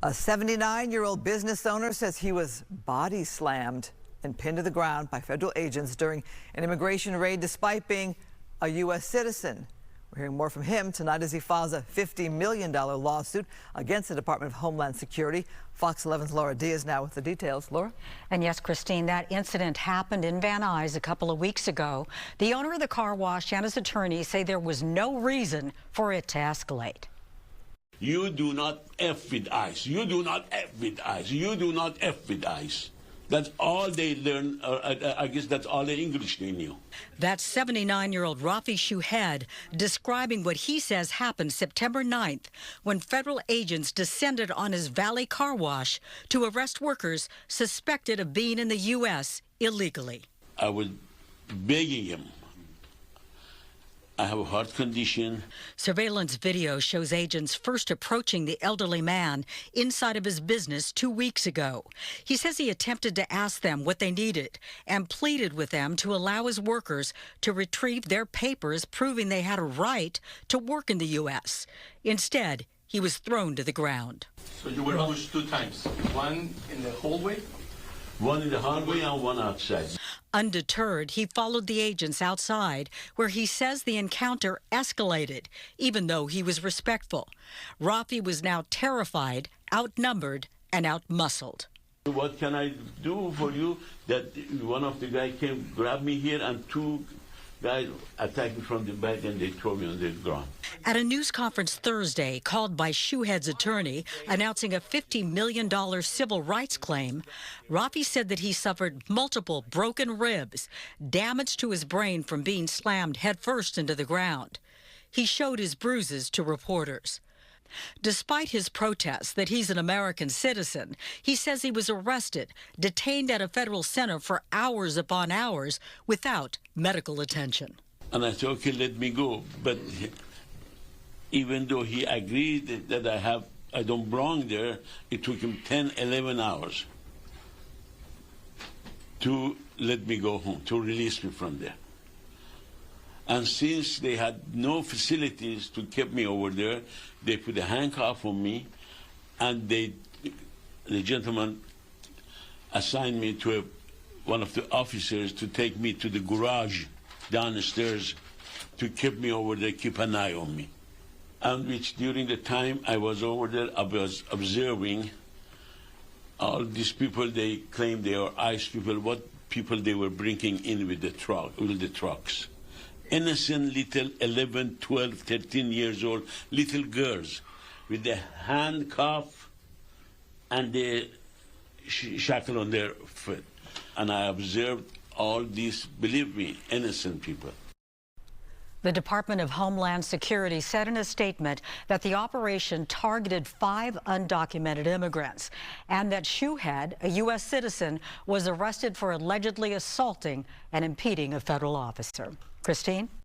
A 79-year-old business owner says he was body slammed and pinned to the ground by federal agents during an immigration raid despite being a U.S. citizen. We're hearing more from him tonight as he files a $50 million lawsuit against the Department of Homeland Security. Fox 11's Laura Diaz now with the details. Laura? And yes, Christine, that incident happened in Van Nuys a couple of weeks ago. The owner of the car wash and his attorney say there was no reason for it to escalate. You do not F with ICE. You do not F with ICE. You do not F with ICE. That's all they learn. I guess that's all the English they knew. That's 79-year-old Rafie Shouhed describing what he says happened September 9th when federal agents descended on his valet car wash to arrest workers suspected of being in the U.S. illegally. I was begging him. I have a heart condition. Surveillance video shows agents first approaching the elderly man inside of his business 2 weeks ago. He says he attempted to ask them what they needed and pleaded with them to allow his workers to retrieve their papers proving they had a right to work in the U.S. Instead, he was thrown to the ground. So you were pushed 2 times, one in the hallway? One in the hallway and one outside. Undeterred, he followed the agents outside, where he says the encounter escalated, even though he was respectful. Rafie was now terrified, outnumbered, and outmuscled. What can I do for you? That one of the guys came, grabbed me here, and 2 guys attacked me from the back, and they threw me on the ground. At a news conference Thursday called by Shouhed's attorney announcing a $50 million civil rights claim, Rafie said that he suffered multiple broken ribs, damage to his brain from being slammed headfirst into the ground. He showed his bruises to reporters. Despite his protests that he's an American citizen, he says he was arrested, detained at a federal center for hours upon hours without medical attention. And I said, okay, let me go. But even though he agreed that I don't belong there, it took him 10, 11 hours to let me go home, to release me from there. And since they had no facilities to keep me over there, they put a handcuff on me, and the gentleman assigned me to one of the officers to take me to the garage downstairs to keep me over there, keep an eye on me. And which during the time I was over there, I was observing all these people. They claim they are ICE people, what people they were bringing in with the trucks. Innocent little 11, 12, 13 years old little girls with the handcuff and the shackle on their foot. And I observed all these, believe me, innocent people. The Department of Homeland Security said in a statement that the operation targeted 5 undocumented immigrants and that Shouhed, a U.S. citizen, was arrested for allegedly assaulting and impeding a federal officer. Christine?